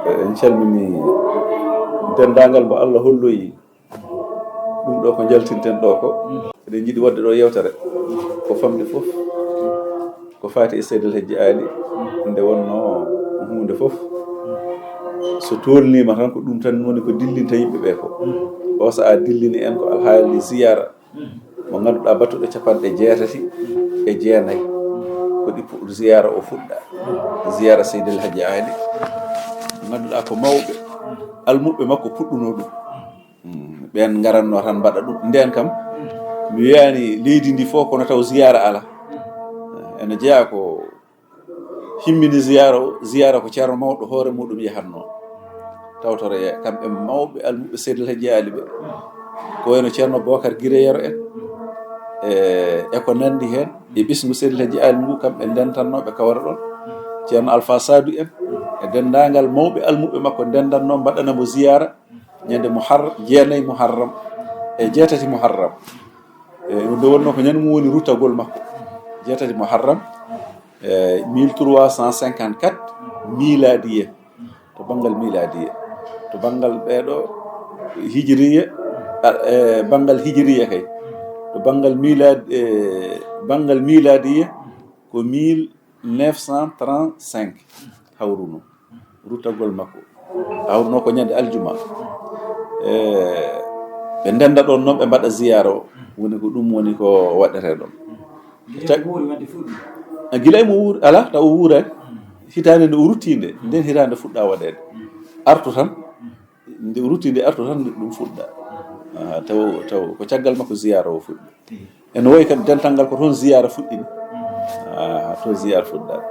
en calmini dendagal mo Allah holloyi ɗum ɗo ko jaltinten ɗo ko eɗen jiiɗi wadde ɗo yewtere ko famde fof ko faati e Seydil Hadji Ali nde wonno hunde fof so tolnima tan ko ɗum tan woni ko dillinta yimɓe ɓe ko o saa dillini en ko alhaali ziyara mo ngannduɗaa battuɗo 89 ko ɗi ziyara o fuɗɗa ziyara Seydil Hadji Ali ngannduɗaa ko mawɓe almuɓe makko puɗɗuno ɗum ɓen ngaranno tan mbaɗa ɗum nden kam mi wiyani leydi ndi fof kono taw ziyara ala ene jeeya ko himmini ziyara ko ceerno mawɗo hoore muɗum yahatno tawtoro kamɓe mawɓe almuɓe Seydil Hadji Ali ɓe ko wayno ceerno Bocar Guireyero en e ko nandi hen e ɓisgu Seydil Hadji Ali ngu kamɓe ndentannoɓe kawra ɗon ceerno Alpha Sadou en e dendagal mawɓe almuɓe makko ndendanno mbaɗanamo ziyara ñande jeenayyi Muharram e 8 Muharram nde wonno ko ñande mum woni ruttagol makko 8 Muharram 1354 miladiya to banggal miladiya to banggal ɓeɗo hijriya banggal hijriya kay to banggal miladiya ko 1935 hawruno ruttagol makko hawruno ko ñande aljuma ɓe ndenda ɗon noon ɓe mbaɗa ziyara o woni ko ɗum woni ko waɗete ɗon gila mo wuuri ala taw o wuurani hitande nde o rutti nde nden hitande fuɗɗa waɗede artu tan nde o rutti nde artu tan ɗum fuɗɗa taw ko caggal makko ziyara o fuɗɗi ene woyi kadi dental ngal ko toon ziyara fuɗɗini to ziyara fuɗɗade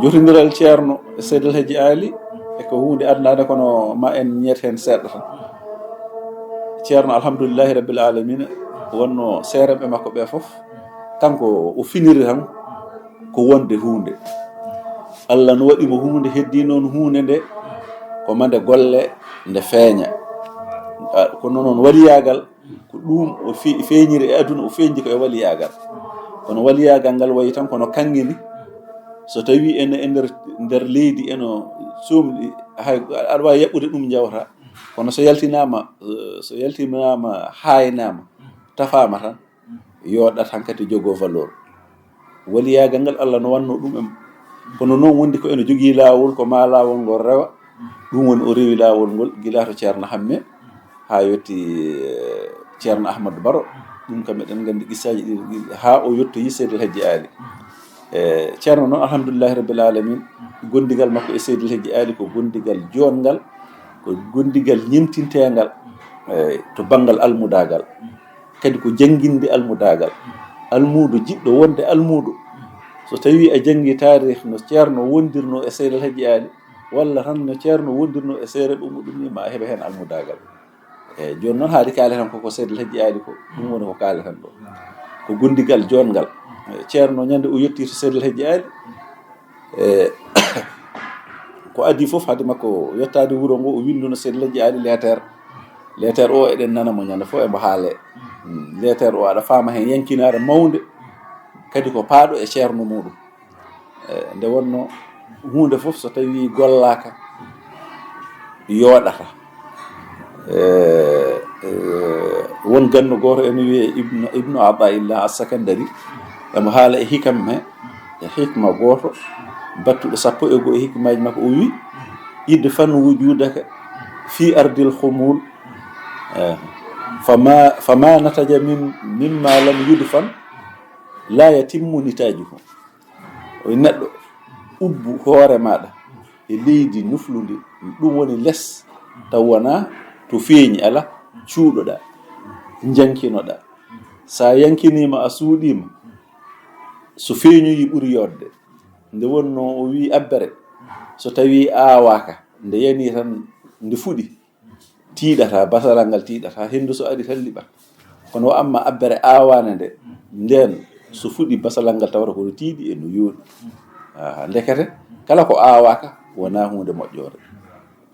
jotodiral ceerno e Seydil Hadji Ali e ko hunde adnade kono ma en ñeet hen seeɗa tan ceerno alhamdoulillahi rabbil alamina wonno seereɓe makko ɓe fof kanko o finiri tan ko wonde hunde Allah no waɗimo hunde heddi noon hunde nde ko mande golle nde feeña kono noon waliyagal ko ɗum o feeñiri e aduna o feeñi ko e waliyagal kono waliyagal ngal wayi tan kono kangini so tawi ene e nder leydi eno somɗi aɗa wawi yaɓɓude ɗum jawta kono so yaltinama haynama tafama tan yoɗat hankkadi jogo valeur waliyagal ngal Allah no wanno ɗum kono noon wondi ko ene jogii laawol ko ma laawol ngol rewa ɗum woni o rewi laawol ngol gila to ceerno Hamme ha yetti ceerno Ahmadou Baro ɗum kam eɗen gandi qissaji ɗi ha o yettoyi Seydil Hadji Ali ceerno noon alhamdoulillahi rabbil alamin gondigal makko e Seydil Hadji Ali ko gondigal jongal ko gondigal ñemtintegal to banggal almudagal kadi ko jangguinde almudagal almudo jiɗɗo wonde almudo so tawi a jangi tarikh no ceerno wondirno e Seydil Hadji Ali walla tan no ceerno wondirno e seereɓe muɗum ni ma heɓa hen almudagal joni noon haadi kaleten koko Seydil Hadji Ali ko ɗum woni ko kaleten ɗo ko gondigal jongal ceerno ñande o yetti to Seydil Hadji Ali ko adi fof hade makko yettade wuuro ngo o winduno Seydil Hadji Ali lettere o eɗen nanamo ñande fof emo haale lettere o aɗa faama hen yankinare mawde kadi ko paaɗo e ceerno muɗum nde wonno hunde fof so tawi gollaka yoɗata won ganno goto ene wiye ibnu Abaillah as-Sakandari emo haala e hikam he e hikma goto battuɗo 11 e hikmaji makko o wi idde fan wujudaka fi ardil khumul fama nataja mimma lam yudfan la yatimmu nitajuhu o neɗɗo ubbu hoore maɗa e leydi nuflundi ɗum woni less taw wona to feeñi ala cuuɗoɗa jankinoɗa sa yankinima a suuɗima so feeñoyi ɓuuri yodde nde wonno o wi abbere so tawi awaka nde yani tan nde fuɗi tiiɗata basaral ngal tiiɗata hendu so ari tan liɓat kono o amma abbere awane nde nden so fuɗi basalal ngal tawata kono tiiɗi e no yooɗi ndekete kala ko awaka wona hunde moƴƴore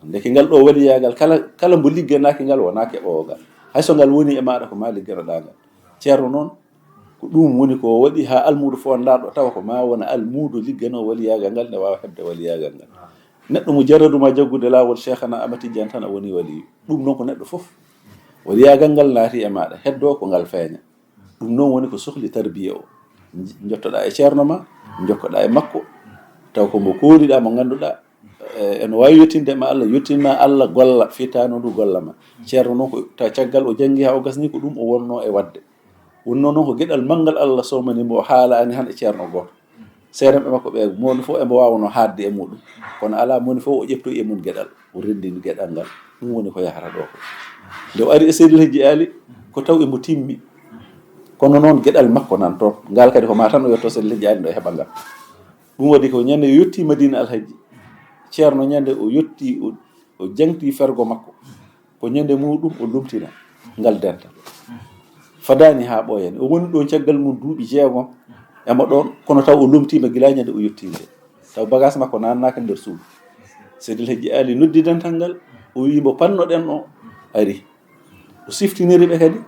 ndeke ngal ɗo waliyagal kala mbo ligganaki ngal wona keɓowogal hayso ngal woni e maɗa ko ma ligganoɗa ngal ceerno noon ko ɗum woni ko waɗi ha almudo fondaɗo tawa ko ma wona almudo liggano waliyagal ngal ne wawa hebde waliyagal ngal neɗɗo mo jarraduma jaggude laawol cheikhana amati diane tan a woni waliyu ɗum noon ko neɗɗo fof waliyagal ngal naati e maɗa heddo ko ngal feeña ɗum noon woni ko sohli tarbiya o jottoɗa e ceerno ma jokkoɗa e makko taw ko mo kooliɗa mo ngannduɗa eno wawi yettinde ma Allah yettinma Allah golla fitano ndu golla ma ceerno noon ko taw caggal o janggi ha o gasni ko ɗum o wonno e wadde wonno noon ko gueɗal manggal Allah somanimo o haalani han e ceerno goto seeramɓe makko ɓe moni fof embo wawno haadde e muɗum kono ala moni fof o ƴeftoyi e mum gueɗal o rendini gueɗal ngal ɗum woni ko yahata ɗo ko nde o ari e Seydil Hadji Ali ko taw emo timmi kono noon gueɗal makko nan toon ngal kadi ko ma tan o yetto Seydil Hadji Ali ɗo heɓa ngal ɗum waɗi ko ñande o yetti Madina Alhaji ceerno ñande o yetti o jangti fergo makko ko ñande muɗum o lumtina ngal dental fadani ha ɓooyani o woni ɗo caggal mum duuɓi 6 emo ɗon kono taw o lumtima gila ñande o yettinde taw bagage makko nannaka nder suudu Seydil Hadji Ali noddi dental ngal o wi mo pannoɗen o ari o siftiniri ɓe kadi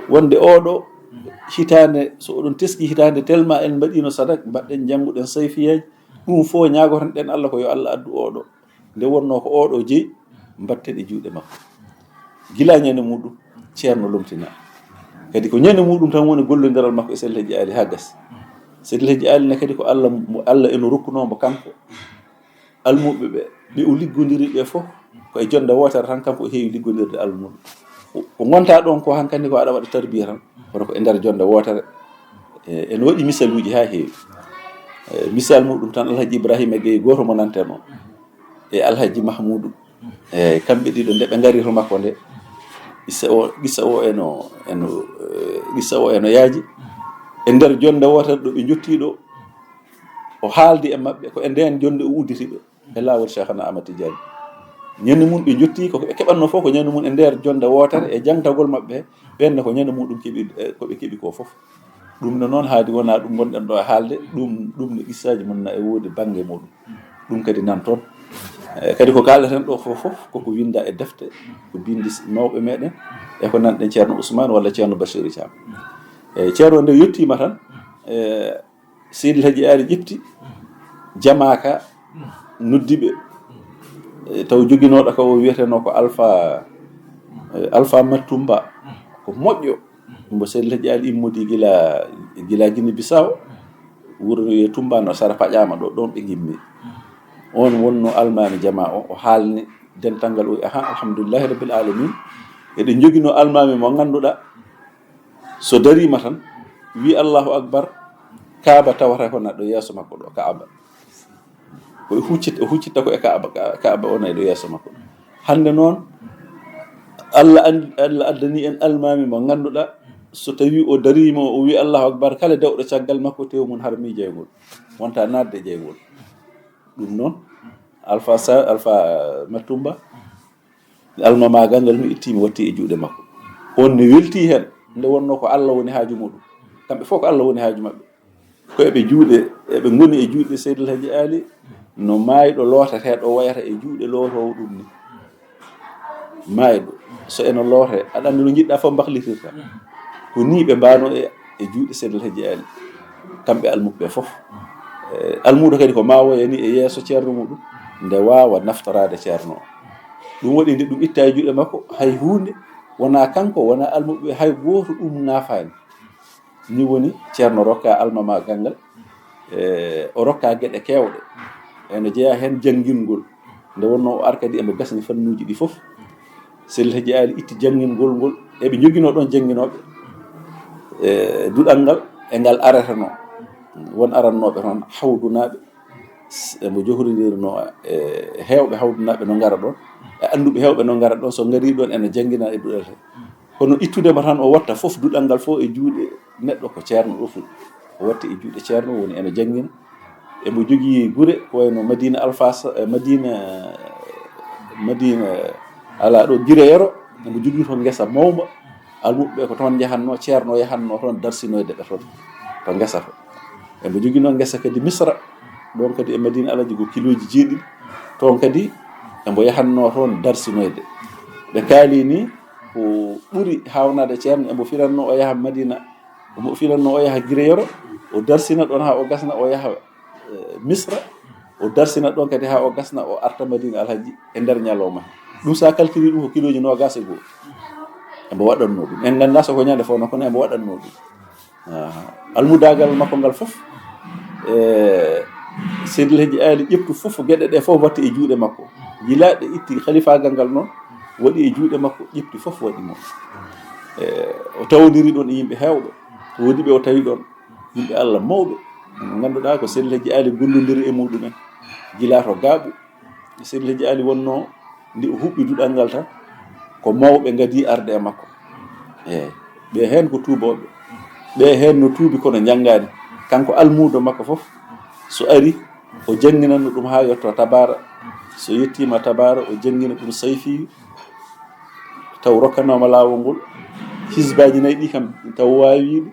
wonde oɗo hitande so oɗon teski hitande tellement en mbaɗino sadak mbaɗɗen jannguɗen sayfiyaji ɗum fof ñagoton ɗen Allah ko yo Allah addu oɗo nde wonno ko oɗo jeeyi mbatten e juuɗe makko gila ñande muɗum ceerno lomtina kadi ko ñande muɗum tan woni gollodiral makko e Seydil Hadji Ali ha gas Seydil Hadji Ali ne kadi ko Allah eno rokkunomo kanko almuɓe ɓe o liggodiri ɓe fof ko e jonde wotere tan kanko o heewi liggodirde almuɓe ko gonta ɗon ko hankkandi ko aɗa waɗa tarbiya tan kono ko e nder jonde wotere ene waɗi misaluji ha heewi misal muɗum tan Alhaji Ibrahima Gueye goto mo nanten o e Alhaji Mahmoudou kamɓe ɗiɗo nde ɓe ngari to makko nde gissa o eno yaaji e nder jonde wotere ɗo ɓe jottiɗo o haaldi e maɓɓe ko e nden jonde o udditi ɓe e laawol Cheikhana Ahmad Tidiane ñande mum ɓe jotti ko ɓe keɓatno fof ko ñande mum e nder jonde wotere e jangtagol maɓɓe ɓenne ko ñande muɗum keeɓi ko ɓe keeɓi ko fof ɗum no noon haadi wona ɗum gonɗen ɗo e haalde ɗum no qissaji mum na e woodi bangge muɗum ɗum kadi nan toon kadi ko kalɗeten ɗo fof koko winda e defte ko bindi mawɓe meɗen e ko nanɗen ceerno Ousmane walla ceerno Bachir Thiam ceerno nde yettima tan Seydil Hadji Ali ƴefti jamaka noddiɓe taw joguinoɗo ko wiyeteno ko alpha Matumba ko moƴƴo mbo Seydil Hadji Ali immodi gila Guinée Bissau wuro wiye Tumba no Sara Paƴama ɗo ɗon ɓe gimmi on wonno almami jama o haalni dental ngal o alhamdulillahi rabbil alamin eɗen joguino almami mo ganduɗa so darima tan wi Allahu akbar Kaaba tawata ko naɗo yeeso makko ɗo Kaaba ko huccitta ko e Kaaba o nayi ɗo yeeso makko hande noon Allah addani en almami mo ganduɗa so tawi o darima o wi Allahu akbar kala dewɗo caggal makko tew mum harmi jeygol wonta nadde jeygol ɗum noon alpha Matumba almama gangal mi ittimi watti e juuɗe makko on ne welti hen nde wonno ko Allah woni haaju muɗum kamɓe fof ko Allah woni haaju maɓɓe ko eɓe ngoni e juuɗe Seydil Hadji Ali no maayɗo lootateɗo wayata e juuɗe lootowo ɗum ni maayɗo so eno loote aɗa andi no jiɗɗa fof mbahlitirta ko ni ɓe mbano e juuɗe Seydil Hadji Ali kamɓe almuɓe fof almuɗo kadi ko mawoya ni e yeeso ceerno muɗum nde wawa naftorade ceerno o ɗum waɗi nde ɗum itta e juuɗe makko hay hunde wona kanko wona almuɓe hay goto ɗum naafani ni woni ceerno rokka almama gangal o rokka gueɗe kewɗe eno jeeya hen janngingol nde wonno o arkadi emo gasni fannuji ɗi fof Seydil Hadji Ali itti janngingol ngol eɓe joguino ɗon jannginoɓe duɗal ngal e ngal aratano won arannoɓe toon hawdunaɓe emo johridirno e hewɓe hawdunaɓe no ngara ɗon e anduɓe hewɓe no ngara ɗon so ngari ɗon ene janngina e duɗal he kono ittudema tan o watta fof duɗal ngal fof e juuɗe neɗɗo ko ceerno ɗo fuɗi o watti e juuɗe ceerno woni ene janngina emo jogii gure ko wayno Madina Madina ala ɗo Gireyero emo jogii toon ngesa mawba almuɓe ko toon jahanno ceerno yahanno toon darsinoyde ɓe toon to ngesa to emo jogiino ngesa kadi Misra ɗon kadi e Madina Alaji ko kiloji 7 toon kadi emo yahanno toon darsinoyde ɓe kaali ni ko ɓuri hawnade ceerno emo firanno o yaha Madina omo firanno o yaha Gireyero o darsina ɗon ha o gasna o yaha Misra o darsina ɗon kadi ha o gasna o arta Madina Alhaji e nder ñalowma ɗum sa calculi ɗum ko kiloji 21 embo waɗanno ɗum en ganda so ko ñande fof no kono embo waɗanno ɗum almudagal makko ngal fof Seydi El Hadji Ali ƴeftu fof gueɗe ɗe fof watte e juuɗe makko yilaɗe itti khalifagal ngal noon waɗi e juuɗe makko ƴefti fof waɗi mo o tawodiri ɗon e yimɓe hewɓe wodi ɓe o tawi ɗon yimɓe Allah mawɓe ganduɗa ko Seydi El Hadji Ali gollodiri e muɗumen gila to gaaɓu Seydi El Hadji Ali wonno ndi o huɓɓi duɗal ngal tan ko mawɓe gadi arde e makko ɓe hen ko tuuboɓe ɓe hen no tuubi kono janggani kanko almudo makko fof so ari o jangginanno ɗum ha yetto tabara so yettima tabara o jangina ɗum sayfi taw rokkanoma lawol ngol hisbaji nayyi ɗi kam taw wawiɗe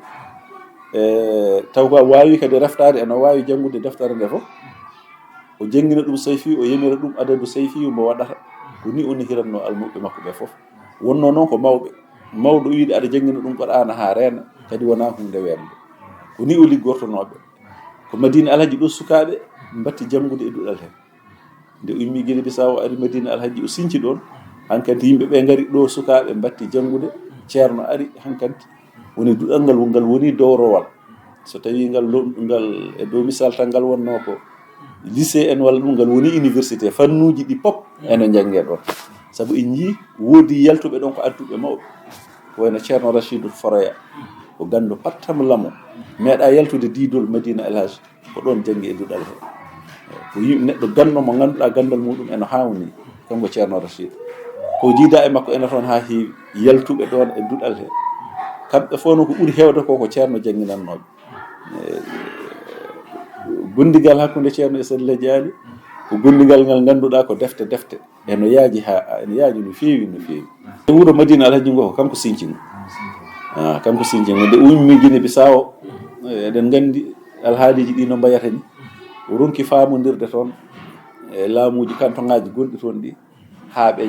taw ko wawi kadi reftade eno wawi jangude deftere nde fof o jangina ɗum sayfi o yemira ɗum adadu sayfi mbo waɗata ko ni oni hiranno almuɓe makko ɓe fof wonno noon ko mawɓe mawɗo wiide aɗa jangina ɗum Qur'ana ha reena kadi wona hunde wemde ko ni o liggortonoɓe ko Madina Alhaji ɗo sukaɓe batti jangude e duɗal hen nde o immi Guinée Bissau ari Madina Alhaji o sinci ɗon hankanti yimɓe ɓe gari ɗo sukaɓe batti jangude ceerno ari hankanti woni duɗal ngal woni dowrowal so tawi ngal e dow misal tan ngal wonno ko lycée en walla ɗum ngal woni université fannuji ɗi pop eno jangge ɗon saabu en jii woodi yaltuɓe ɗon ko adduɓe mawɓe ko wayno ceerno Rachidou Foroya ko gandu pattam lamo meeɗa yaltude diidol Madina El Hadji ko ɗon jangi e duɗal he ko neɗɗo ganno mo ganduɗa gandal muɗum eno hawni kanko ceerno Rachidou ko jiida e makko ene toon ha heewi yaltuɓe ɗon e duɗal he kamɓe fof no ko ɓuuri hewde ko ceerno janginannoɓe gondigal hakkude ceerno e Seydi El Hadji Ali ko gondigal ngal ganduɗa ko defte eno yaaji no feewi e wuuro Madina Alhaji ngo ko kanko sincino kanko sincino nde ummi Guinée Bissau eɗen gandi alhaaliji ɗi no mbayata ni o ronki famodirde toon e laamuji kantoŋaji gonɗi toon ɗi ha ɓe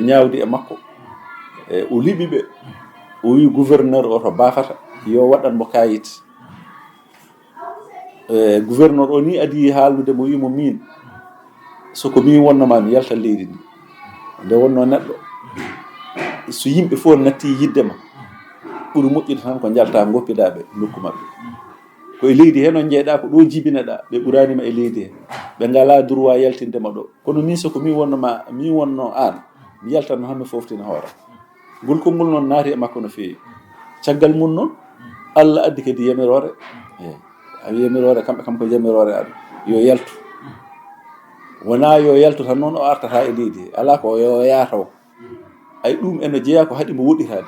ñawdi e makko o liɓi ɓe o wi gouverneur o to bafata yo waɗanmo kayit gouverneur o ni adi haalnude mo wimo min soko min wonnoma mi yalta leydi ndi nde wonno neɗɗo so yimɓe fof natti yiddema ɓuri moƴƴude tan ko jalta goppiɗaɓe nokku mabɓe koye leydi he noon jeeyɗa ko ɗo jibineɗa ɓe ɓuranima e leydi he ɓe ngala droit yaltindema ɗo kono min soko min wonno an mi yaltanno han mi foftina hoore ngol konngol noon naati e makko no feewi caggal mum noon Allah addi kadi yamirore yamirore kamɓe kam ko yamirore aɗa yo yaltu wona yo yaltu tan noon o artata e leydi he ala ko yo yataw ay ɗum eno jeeya ko haɗi mo woɗɗitade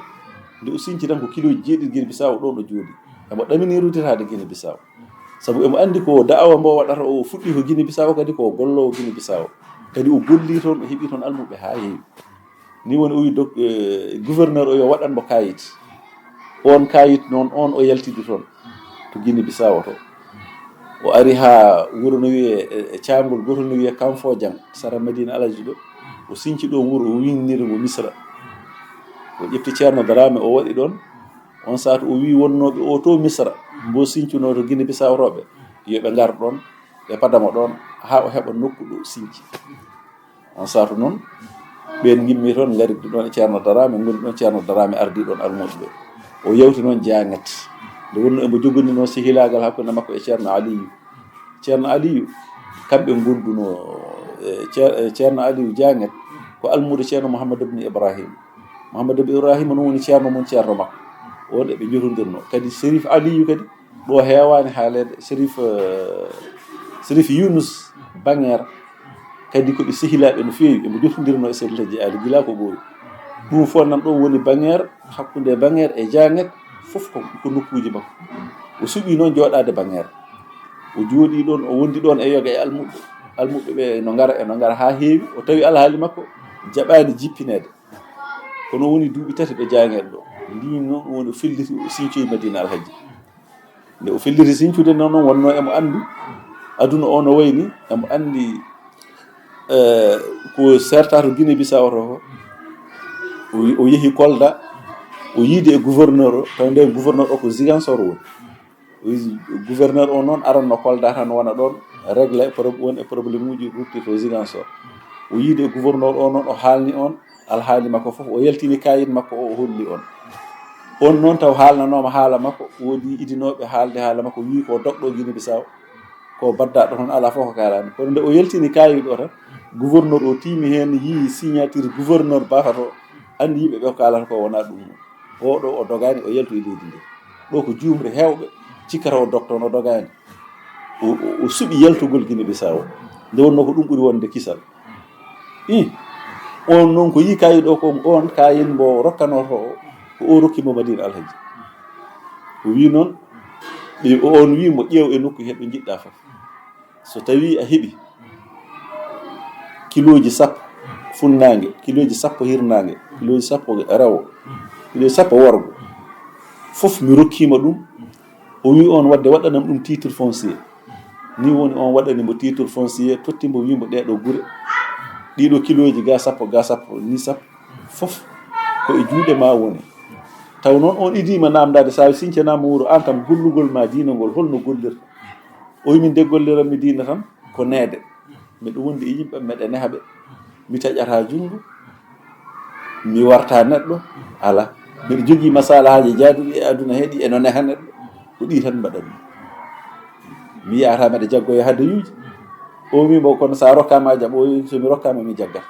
nde o sinci tan ko kiloji jeeɗiɗi Guinée Bissau ɗon ɗo jooɗi emo ɗamini rutitade Guinée Bissau saabu emo andi ko da'awa mbo waɗata o fuɗɗi ko Guinée Bissau kadi ko gollowo Guinée Bissau kadi o golli toon o heeɓi toon almuɓe ha heewi ni woni o wi gouverneur o yo waɗanmo kayit on kayit noon on o yaltidi toon to Guinée Bissau to o ari ha wuro no wiye e caangol goto no wiye Kanfojang sara Madina Alhaji ɗo o sinci ɗo wuro o winniri mo Misra o ƴefti ceerno Darame o waɗi ɗon on saatu o wi wonnoɓe o to Misra mbo sincuno to Guinée Bissau roɓe yoɓe ngar ɗon ɓe padamo ɗon ha o heɓa nokku ɗo sinci on saatu noon ɓen gimmi toon garidi ɗon e ceerno Darame goni ɗon ceerno Darame ardi ɗon almuɓe ɓe o yawti noon Dianget nde wonno emo jogoni noon sehilagal hakkude makko e ceerno Aliyu kamɓe gonduno ceerno Aliyu Dianget ko almude ceerno Mouhamadou ibn Ibrahima noon woni ceerno mum ceerno makko on ɓe jotodirno kadi Sérif Aliyu kadi ɗo hewani haalede Sérif Yunus Banguère kadi koɓe sehilaɓe no feewi emo jotodirno e Seydi El Hadji Ali gila ko ɓooyi ɗum fof nan ɗo woni Banguère hakkude Banguère e Dianget fof ko nokkuji makko o suɓi noon jooɗade Banguère o jooɗi ɗon o wondi ɗon e yoga e almuɓe ɓe no ngara ha heewi o tawi alhaali makko jaɓani jippinede kono woni duuɓi 3 ɓe Dianget ɗo ndi noon woni o felliti o sincoyi Madina Alhaji nde o felliti sincude noon wonno emo andu aduna o no wayni emo andi ko serta to Guinée Bissau to o yeehi Kolda o yiide e gouverneur o taw nde gouverneur o ko Ziguinchor woni gouverneur o noon aranno Kolda tan wona ɗon régla won e probléme uji rutti to Ziguinchor o yiide gouverneur o noon o haalni on alhaali makko fof o yaltini kayit makko o holli on noon taw haalnanooma haala makko woodi idinooɓe haalde haala makko wii ko doɗɗo Guinée Bissau ko baddaɗo toon ala fof ko kaalani kono nde o yaltini kayit o tan gouverneur o tiimi heen yii signature gouverneur bafato andi yimɓe ɓe ko kaalata ko wona ɗum oɗo o dogani o yaltu e leydi ndi ɗo ko juumre heewɓe cikkata o doctoon o dogani o suɓi yaltugol Guinée Bissau nde wonno ko ɗum ɓuri wonde kisal on noon ko yii kayit o ko on kayit mbo rokkanoto o ko o rokkimo Madina Alhaji o wi noon on wi mo ƴeew e nokku heɗo jiɗɗa fof so tawi a heɓi kiloji 10 funnaange kiloji 10 hirnaange kiloji 10 rewo kiloji 10 worgo fof mi rokkima ɗum o wi on wadde waɗanam ɗum titre foncier ni woni on waɗanimo titre foncier tottimbo wimo ɗeɗo gure ɗiɗo kiloji ga 10 ni 10 fof ko e juuɗe ma woni taw noon on idima namdade sa sincanama wuro an kam gollugol ma diina ngol holno gollirta o min de golliranmi diina tan ko neede miɗo wondi e yimɓe meɗe nehaɓe mi taƴata junngo mi warta neɗɗo ala mbiɗa jogii masalahaji jaaduɗi e aduna heeɗi eno neha neɗɗo ko ɗi tan mbaɗatmi mi yahata mbeɗa jaggoye hadayuji o wimo kono sa rokkama jaɓ o wi somi rokkama mi jaggat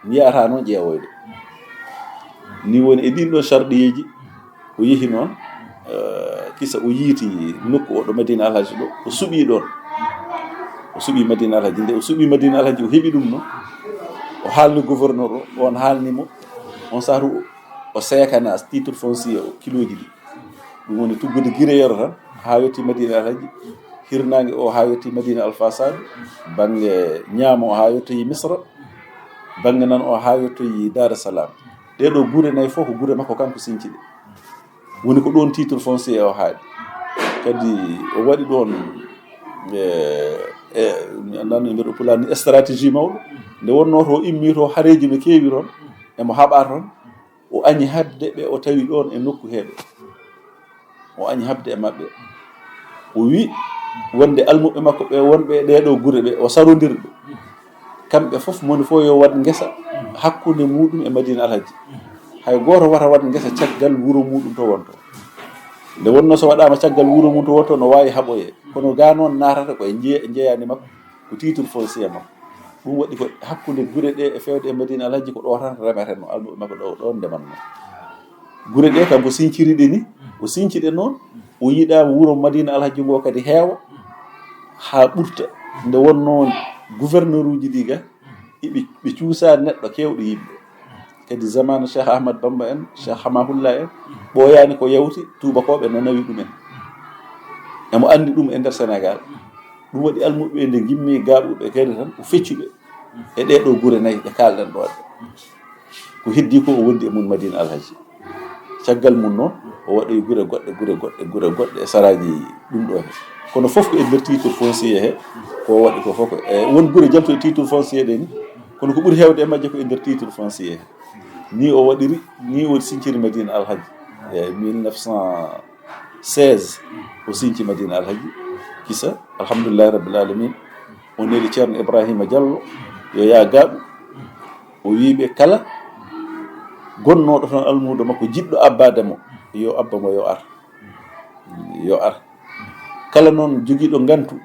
mi yahata noon ƴeewoyde ni woni e ɗin ɗon sarɗiyeji o yehi noon kisa o yiiti nokku oɗo Madina Alhaji ɗo o suɓi ɗon o suɓi Madina Alhaji nde o suɓi Madina Alhaji o heɓi ɗum noon o haalni gouverneur o on haalnimo on saaru o seekana titre foncier o kiloji ɗi ɗum woni tuggude guireyeur tan ha yetti Madina Alhaji hirnangue o ha yetti Madina Alpha Sadu banggue ñaamo o ha yettoyi Misra banggue nan o ha yettoyi Dar es Salaam ɗeɗo guure nayyi fof ko guure makko kanko sinciɗe woni ko ɗon titre foncier o haaɗi kadi o waɗi ɗon nanno mbiɗo pulani stratégie mawɗo nde wonno to o immi to hareji no keewi toon emo haɓa toon o añi habde ɓe o tawi ɗon e nokku heeɓe o añi habde e maɓɓe o wi wonde almuɓe makko ɓe wonɓe ɗeɗo gure ɓe o sarodirɓe kamɓe fof moni fof yo waɗ ngesa hakkude muɗum e Madina Alhaji hay goto wata waɗ ngesa caggal wuuro muɗum to wonto nde wonno so waɗama caggal wuuro mum to wonto no wawi haɓoye kono ga noon natata koye jeeyani makko ko titre foncier makko ɗum waɗi ko hakkude gure ɗe e fewde e Madina Alhaji ko ɗo tan remeteno almuɓe makko ɗon ndemanno gure ɗe kam ko sinciriɗe ni o sinciɗe noon o yiɗama wuuro Madina Alhaji ngo kadi heewa ha ɓurta nde wonno gouverneur uji ɗi ga ɓe cuusa neɗɗo kewɗo yimɓe kadi zamane Cheikh Ahmad Bamba en Cheikh Hamahullah en ɓooyani ko yawti tubakoɓe no nawi ɗumen emo andi ɗum e nder Sénégal ɗum waɗi almuɓe nde gimmi gaɓuɓe kadi tan o feccuɓe e ɗeɗo gure nayyi ɗe kalɗen ɗoɗe ko heddi ko o wondi e mum Madina Alhaji caggal mum noon o waɗoy gure goɗɗe e saraji ɗum ɗo he kono fof ko e nder titre foncier he ko waɗi ko fof won gure jalto e titre foncier ɗe ni kono ko ɓuri hewde e majje ko e nder titre foncier he ni o waɗiri ni o sinciri Madina Alhaji e 1916 o sinci Madina Alhaji kisa alhamdulillahi rabbil alamin o neli ceerno Ibrahima Diallo yo yaa gaaɓu o wiiɓe kala gonnoɗo toon almudo makko jiɗɗo abbade mo yo abba mo yo ar kala noon jogiiɗo ngantu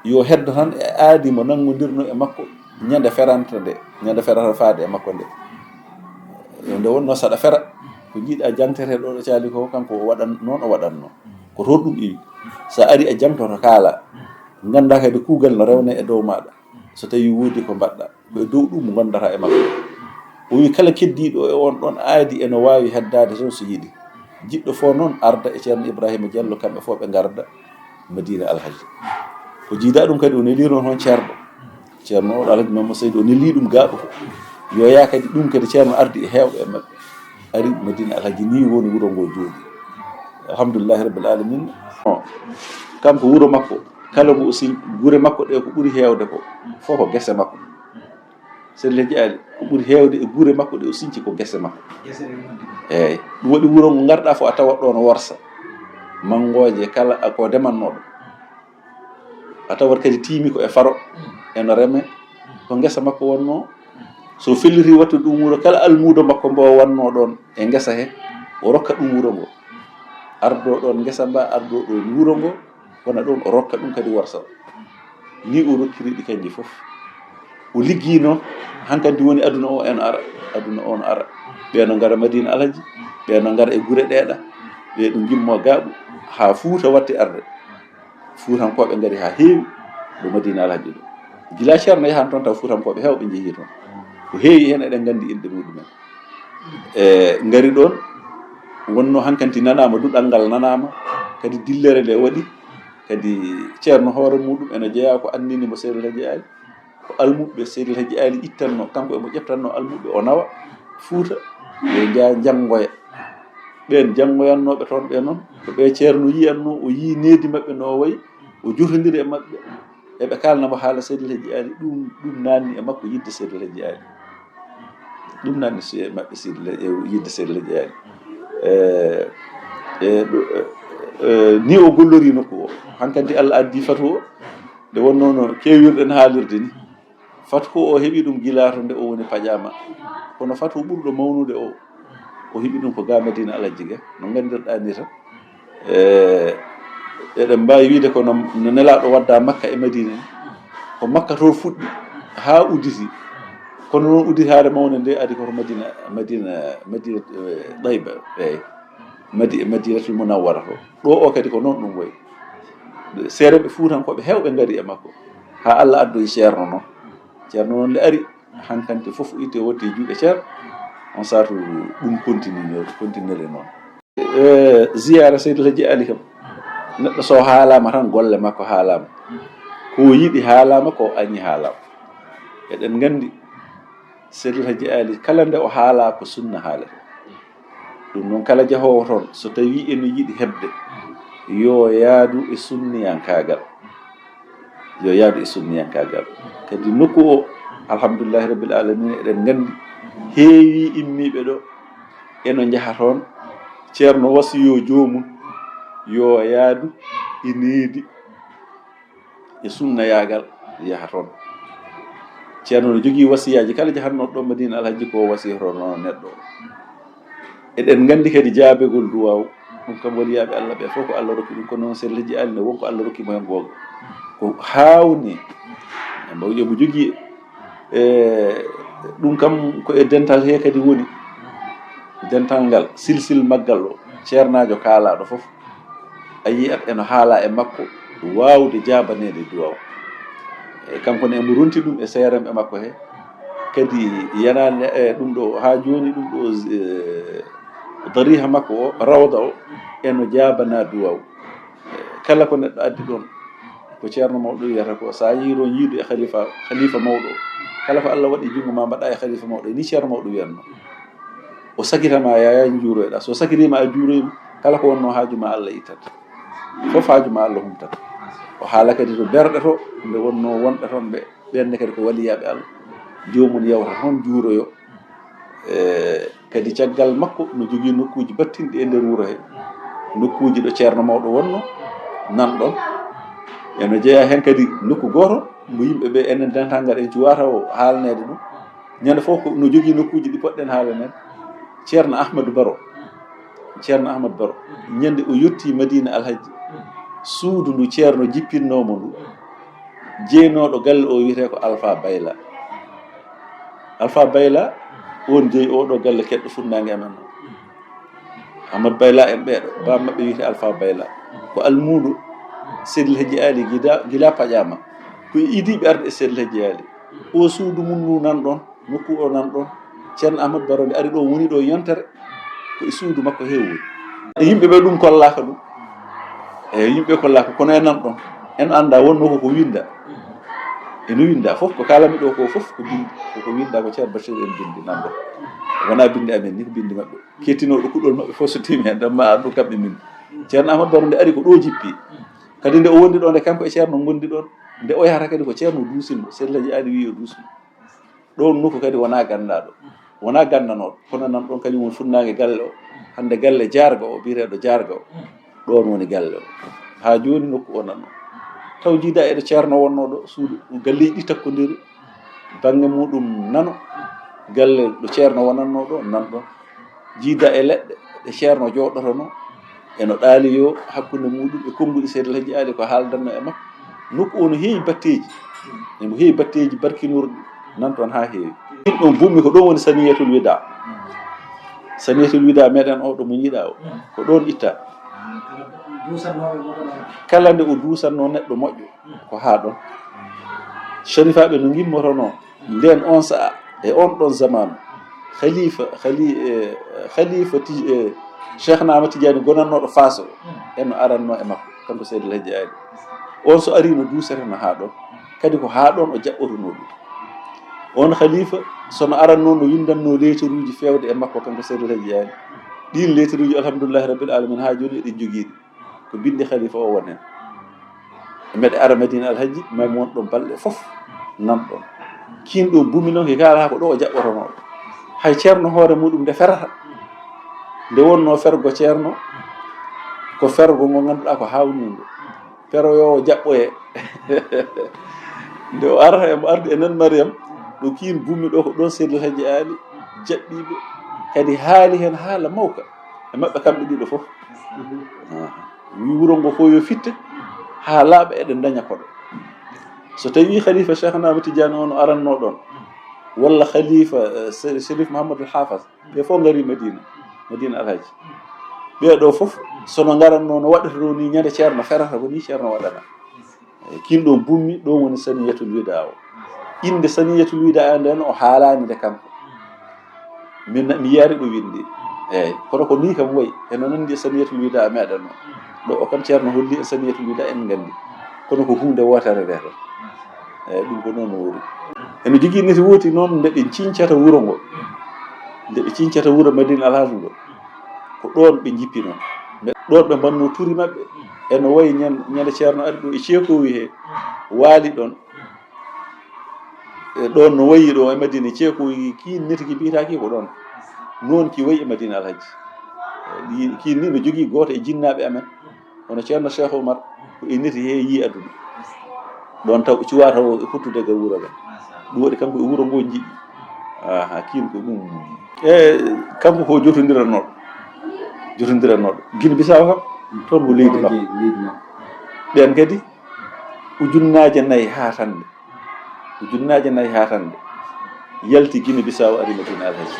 yo heddo tan e aadi mo nangodirno e makko ñande feranta faade e makko nde nde wonno saɗa fera ko jiiɗa jantete ɗo caali ko kanko o waɗan noon o waɗanno ko toon ɗum iwi sa ari a jamtoto kaala ganda kadi kuugal no rewne e dow maɗa so tawi woodi ko mbaɗɗa ko e dow ɗum gondata e makko o wi kala keddiɗo e on ɗon aadi eno wawi heddade toon so yiɗi jiɗɗo fo noon arda e ceerno Ibrahima Diallo kamɓe fof ɓe garda Madina Alhaji o jiida ɗum kadi o nelino toon ceerno oɗo Alhaji Mamadou Seydou o neli ɗum gaaɓo ko yo yaa kadi ɗum kadi ceerno ardi e heewɓe e maɓɓe ari Madina Alhaji ni woni wuro ngo jooɗi alhamdulillahi rabbil alamin kanko wuro makko kala mo aussi gure makko ɗe ko ɓuri heewde ko fof ko gese makko selleji ali ko ɓuri heewde e gure makko ɗe o sinci ko gese makko eyyi ɗum waɗi wuro ngo garɗa fo a tawat ɗo no worsa mangoje kala ko demannoɗo a tawat kadi tiimi ko e faro eno reme ko ngesa makko wonno so felliti wattu ɗum wuro kala almuudo makko mbo wanno ɗon e ngesa he o rokka ɗum wuro ngo ardo ɗon ngesa mba ardo ɗon wuro ngo wona ɗon o rokka ɗum kadi warsa ni o rokkiri ɗi kanji fof o liggi noon hankanti woni aduna o eno ara aduna o no ara ɓeeno ngara Madina Alhaji ɓeeno ngara e gure ɗeeɗa ɓe ɗum gimmo gaaɓu ha Fuuta watti arde Fuutankoɓe ngari ha heewi ɗo Madina Alhaji ɗo gila ceerno yahan toon taw Fuutankoɓe hewɓe jeehi toon ko heewi hen eɗen gandi inde muɗumen ngari ɗon wonno hankanti nanama duɗal ngal nanama kadi dillere nde waɗi kadi ceerno hoore muɗum ene jeeya ko andinimo Seydil Hadji Ali ko almuɓe Seydil Hadji Ali ittanno kanko emo ƴeftanno almuɓe o nawa Fuuta ɓe jaa janggoya ɓen janggoyannoɓe toon ɓe noon ko ɓe ceerno yiyanno o yii needi maɓɓe no wayi o jotodiri e maɓɓe eɓe kalnamo haala Seydil Hadji Ali ɗum nanni e makko yidde Seydil Hadji Ali ɗum nanni e maɓɓe yidde Seydil Hadji Ali ni o gollori nokku o hankanti Allah addi Fatou o nde wonno no keewirɗen haalirde ni Fatou o heɓi ɗum gila to nde o woni pajama kono Fatou ɓurɗo mawnude o heɓi ɗum ko ga Madina Alhaji ga no gandirɗa ni tan eɗen mbawi wiide ko no nelaɗo wadda Makka e Madina ni ko Makka to fuɗɗi ha udditi kono noon udditade mawne nde adi koto Madina Ɗayba eyi Madinatul Munawwara to ɗo o kadi ko noon ɗum wayi seereɓe Fuutankoɓe hewɓe ngari e makko ha Allah addoyi ceerno noon nde ari hankanti fof itte wotti juuɗe ceerno on satu ɗum continue noon ziyara Seydil Hadji Ali kam neɗɗo so haalama tan golle makko haalama ko yiɗi haalama ko añi haalama eɗen gandi Seydil Hadji Ali kala nde o haala ko sunna haalata ɗum noon kala jahowo toon so tawi eno yiɗi heɓde yo yaadu e sunniyankagal kadi nokku o alhamdulillahi rabbil alamin eɗen gandi heewi immiɓe ɗo eno jaha toon ceerno wasiyo jomum yo yaadu e needi e sunnayagal yaha toon ceerno no jogii wasiyaji kala jahannoɗo ɗo Madina Alhaji ko wasiyotono neɗɗo eɗen gandi kadi jaabegol duwaw ɗum kam waliyaɓe Allah ɓe fof ko Allah rokki ɗum kono noon Seydil Hadji Ali ne wonko Allah rokkimo hen googa ko hawni mo jogii ɗum kam ko e dental he kadi woni dental ngal silsil maggal o ceernajo kaalaɗo fof a yiyat eno haala e makko wawde jabanede duwaw kanko ne emo ronti ɗum e seeram e makko he kadi yanane ɗum ɗo ha joni ɗum ɗo dariha makko o rawda o eno jabana duwaw kala ko neɗɗo addi ɗon ko ceerno mawɗo wiyata ko sa yiiron yiidu e khalifa mawɗo kala ko Allah waɗi jungo ma mbaɗa e khalifa mawɗo ni ceerno mawɗo wiyanno o sagitama yaya juuroyɗa so sagitima a juuroyima kala ko wonno haajuma Allah ittata fof haajuma Allah humtata o haala kadi to berɗe to nde wonno wonɓe toon ɓenne kadi ko waliyaɓe Allah jomum yawta toon juuroyo kadi caggal makko no jogii nokkuji battinɗi e nder wuro he nokkuji ɗo ceerno mawɗo wonno nanɗon eno jeeya hen kadi nokku goto mo yimɓe ɓe enen dentangal en cuwata o haalnede ɗum ñande fof ko no jogii nokkuji ɗi poɗɗen haalanede ceerno Ahmadou Baro ñande o yetti Madina Alhaji suudu ndu ceerno jippinnomo ndu jeynoɗo galle o wiyete ko Alpha Bayla on jeeyi oɗo galle keɗɗo funnague amen o Amadou Bayla en ɓeeɗo bam maɓɓe wiyete Alpha Bayla ko almudo Seydil Hadji Ali gila paƴama ko idiɓe arde e Seydil Hadji Ali o suudu mum ndu nan ɗon nokku o nan ɗon ceerno Ahmadou Baro nde ari ɗo woni ɗo yontere ko e suudu makko hewwoni yimɓeɓe ɗum kollaka ɗum yimɓe kollaka kono e nan ɗon en anda wonno koko winda eno winda fof ko kalami ɗo ko fof ko bindi koko winda ko ceerno Bachir en bindi nan ɗon wona bindi amen ni ko bindi maɓɓe kettinoɗo kuɗɗol maɓɓe fof so timi hen ɗamma andu kamɓe min ceerno Ahmadou Baro nde ari ko ɗo jippi kadi nde o wondi ɗo nde kanko e ceerno gondi ɗon nde o yahata kadi ko ceerno duusinmo Seydil Hadji Ali wi o duusmo ɗon nokku kadi wona gandaɗo wona gandanoɗo kono nan ɗon kañum woni funnague galle o hande galle jarga o biyeteɗo jarga o ɗon woni galle o ha joni nokku o nan ɗon taw jiida e ɗo ceerno wonnoɗo suudu galleji ɗi takkodiri bange muɗum nano galle ɗo ceerno wonanno ɗo nan ɗon jiida e leɗɗe ɗe ceerno jooɗotono eno ɗaali yo hakkunde muɗum e konnguɗi Seydil Hadji Ali ko haaldanno e makko nokku o no heewi batteji emo heewi batteji barkinurɗi nan toon ha heewi ɗin ɗon bummi ko ɗon woni saniyatul wida saniyatul wida meɗen o ɗo mo yiiɗa o ko ɗon itta kala nde o duusanno neɗɗo moƴƴo ko haa ɗon sharifaɓe no gimmotono nden on sa'a e on ɗon zamanu khalifa cheikh nama tidiani gonannoɗo faso eno aranno e makko kanko Seydil Hadji Ali on so ari no duuseteno haa ɗon kadi ko haa ɗon o jaɓɓotono ɗum on khalifa sono aranno no windanno letteruji fewde e makko kanko Seydil Hadji Ali ɗin letteruji alhamdulillahi rabbil alamin ha joni eɗen jogiiɗi ko binde khalifa o won hen meɗe ara Madina Alhaji mami won ɗon balɗe fof nan ɗon kin ɗo bumi noon ke kala ko ɗo o jaɓɓotono hay ceerno hoore muɗum nde ferata nde wonno fergo ceerno ko fergo ngo ngannduɗa ko hawnide peroyowo jaɓɓoye nde o arata emo ardi e nan Mariam ɗo kiin bummi ɗo ko ɗon Seydil Hadji Ali jaɓɓiɓe kadi haali hen haala mawka e maɓɓe kamɓe ɗiɗo fof wi wuro ngo fof yo fitte ha laaɓa eɗen daña koɗo so tawi khalifa cheikh Ahmad Tidiane on aranno ɗon walla khalifa Chérif Mouhamadoul Hafas ɓe fof ngari Madina Alhaji ɓeɗo fof sono garanno no waɗata ni ñande ceerno ferata ko ni ceerno waɗana kin ɗon bummi ɗon woni saniyatul wida o inde saniyatul wida nden o haalani nde kanko mi yaari ɗo windi eyyi kono ko ni kam woyi eno nandi saniyatul wida meɗen o ɗo o kam ceerno holli e saniyatul wida en gandi kono ko hunde wotere nde ton eyyi ɗum ko noon wori ene jogui neti wooti noon nde ɓe cincata wuro ngo nde ɓe cincata wuro Madina Alhaji ngo ko ɗon ɓe jippi noon ɗon ɓe mbanno turi maɓɓe eno wayi ñande ceerno ari ɗo e ceekowi he waali ɗon e ɗon no wayi ɗo e Madina ceekowi kiin neti ki mbiyataki ko ɗon noon ki wayi e Madina Alhaji kiin ni no jogui goto e jinnaɓe amen hono ceerno Cheikh Oumar ko e neti he yi aduna ɗon taw cuwa taw e huttude ga wuro ga ɗum waɗi kanko e wuro ngo jiɗɗi aha kiin ko ɗum e kanko ko jotondiranoɗo Guinée Bissau kam toon ko leydi makko ɓen kadi ujunnaje 4 ha tande yalti Guinée Bissau ari Madina Alhaji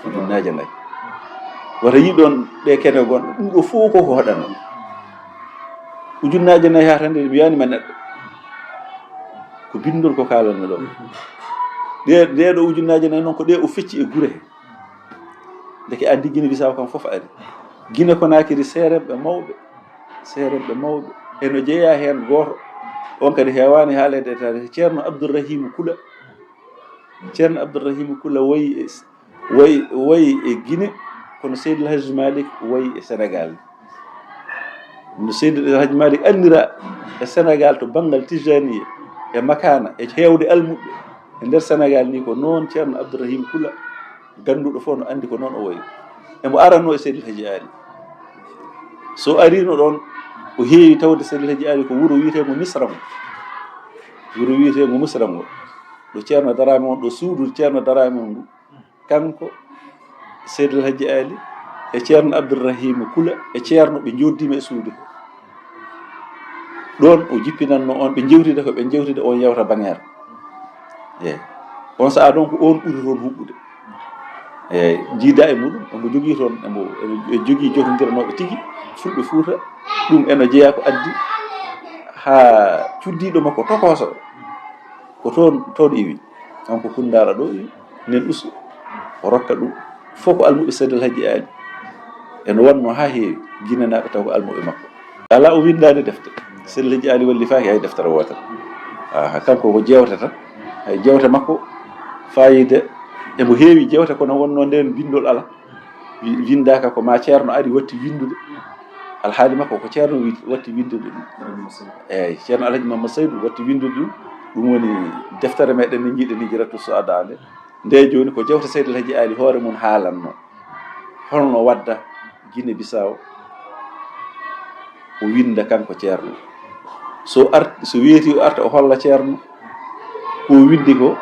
ujunnaje 4 wata yi ɗon ɓe kene gonɗo ɗum ɗo fof ko hoɗano ujunnaje 4 ha tande mi wiyanima neɗɗo ko bindol ko kalanno ɗo ɗe ɗo ujunnaje 4 noon ko ɗe o fecci e gure he deke andi Guinée Bissau kam fof ari Guinée Conakry seremɓe mawɓe eno jeeya hen goto on kadi hewani haalede e tare ceerno Abdourahim Kula wayi e Guinée kono Seydil Hadji Malick wayi e Sénégal no Seydil Hadji Malick andira e Sénégal to banggal tijaniya e makana e hewde almuɓe e nder Sénégal ni ko noon ceerno Abdourahim Kula ganduɗo fof no andi ko noon o wayi emo aranno e Seydil Hadji Ali so arino ɗon o heewi tawde Seydil Hadji Ali ko wuro wiyetego Misra ngo ɗo ceerno Darame on ɗo suudu ceerno Darame on ndu kanko Seydil Hadji Ali e ceerno Abdourahim Kula e ceerno ɓe joddima e suudu ɗon o jippinanno on ɓe jewtide ko ɓe jewtide on yewta bangeer eyi on saha ɗon ko on ɓuri toon huɓɓude eyi jiida e muɗum omo jogui toon emo jogui jotodiranoɓe tigui fulɓe Fuuta ɗum eno jeeya ko addi ha cuddiɗo makko tokoso ko toon iwi kanko Koundara ɗo iwi nen ustu o rotta ɗum fof ko almuɓe Seydil Hadji Ali eno wanno ha heewi Guinénaɓe taw ko almuɓe makko ala o windani defte Seydil Hadji Ali wallifaki hay deftere wotere kanko ko jewte tan hay jewte makko fayida emo heewi jewte kono wonno nden bindol ala windaka ko ma ceerno ari watti windude alhaali makko ko ceerno watti windude ɗum eyyi ceerno Alhaji Mamadou Saydou watti windude ɗum woni deftere meɗen ne jiiɗen Hijratu Suada nde joni ko jewte Seydil Hadji Ali hoore mum haalanno holno wadda Guinée Bissau o winda kanko ceerno so weeti o arta o holla ceerno ko windi ko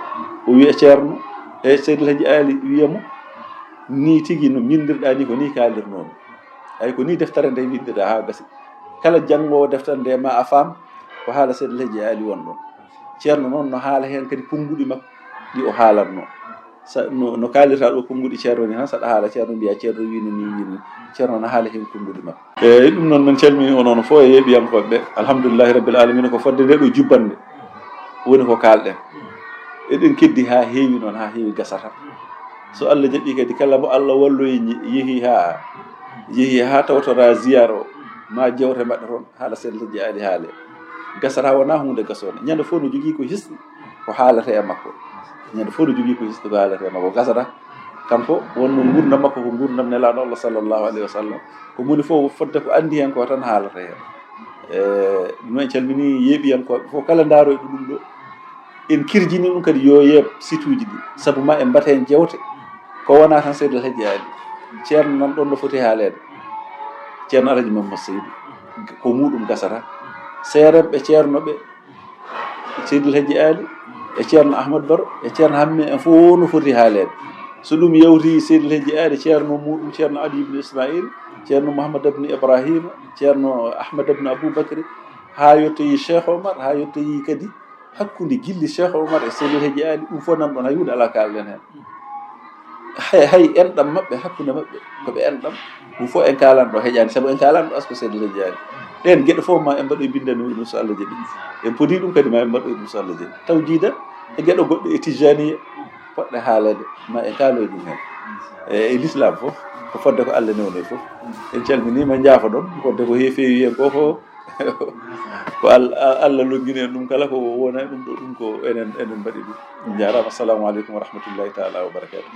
o wiya ceerno e Seydi El Hadji Ali wiyamo ni tigi no bindirɗa ni ko ni kaalirnomi ay ko ni deftere nde windirɗa ha gasi kala janngowo deftere nde ma a faam ko haala Seydi El Hadji Ali won ɗon ceerno noon no haala heen kadi konnguɗi makko ɗi o haalatno no kaalirta ɗo konnguɗi ceerno ni tan saɗa haala ceerno mbiya ceerno wino ni wino ceerno no haala heen konnguɗi makko eyi ɗum noon min calmini onoon fof e yeeɓiyankoɓe ɓe alhamdulillahi rabbil alamina ko fodde nde ɗo jubbande woni ko kalɗen eɗen keddi ha heewi noon ha heewi gasata so Allah jaɓi kadi kala mo Allah walloyi yeehi ha tawtora ziyara o ma jewte maɓɓe toon haala Seydi El Hadji Ali haale gasata wona hunde gasode ñande fof no jogui ko hisni ko haalata e makko ñande fof no jogui ko hisni ko haalata e makko gasata kanko wonno gurdam makko ko gurdam nelaɗo Allah sallllahu alayhi wa sallam ko moni fof fodde ko andi hen ko tan haalata hen ɗum en calmini yeeɓiyankoɓe fof kala daaroy ɗum ɗo en kirjini ɗum kadi yo yeeb site uji ɗi saabu ma en mbatta hen jewte ko wona tan Seydi El Hadji Ali ceerno nan ɗon no foti haalede ceerno Alaji Mamadou Seydou ko muɗum gasata seeremɓe ceerno ɓe Seydi El Hadji Ali e ceerno Ahmadou Baro e ceerno Hammet en fof no foti haalede so ɗum yawti Seydi El Hadji Ali ceerno muɗum ceerno Ali ibn Ismail ceerno Mouhammad ibn Ibrahima ceerno Ahmad ibn Aboubacry ha yettoyi Cheikh Omar ha yettoyi kadi hakkude gilli Cheikh Omar e Seydi El Hadji Ali ɗum fof nan ɗon hay hunde ala kalɗen hen hay enɗam maɓɓe hakkude maɓɓe koɓe enɗam ɗum fof en kalanɗo heƴani saabu en kalanɗo asko Seydi El Hadji Ali ɗen gueɗe fof ma en mbaɗoye bindani ɗum so Allah jaɓi en poti ɗum kadi ma en mbaɗoye ɗum so Allah jaɓi taw jiidan e gueɗe goɗɗe e tijaniya poɗɗe haalede ma en kaaloye ɗum hen e l'islam fof ko fodde ko Allah newnoy fof en calminima jaafa ɗon fodde ko feewi hen ko ko Allah longini en ɗum kala ko wona ɗum ɗo ɗum ko enen mbaɗi ɗum jarama assalamu aleykum wa rahmatullahi taala wa barakatuh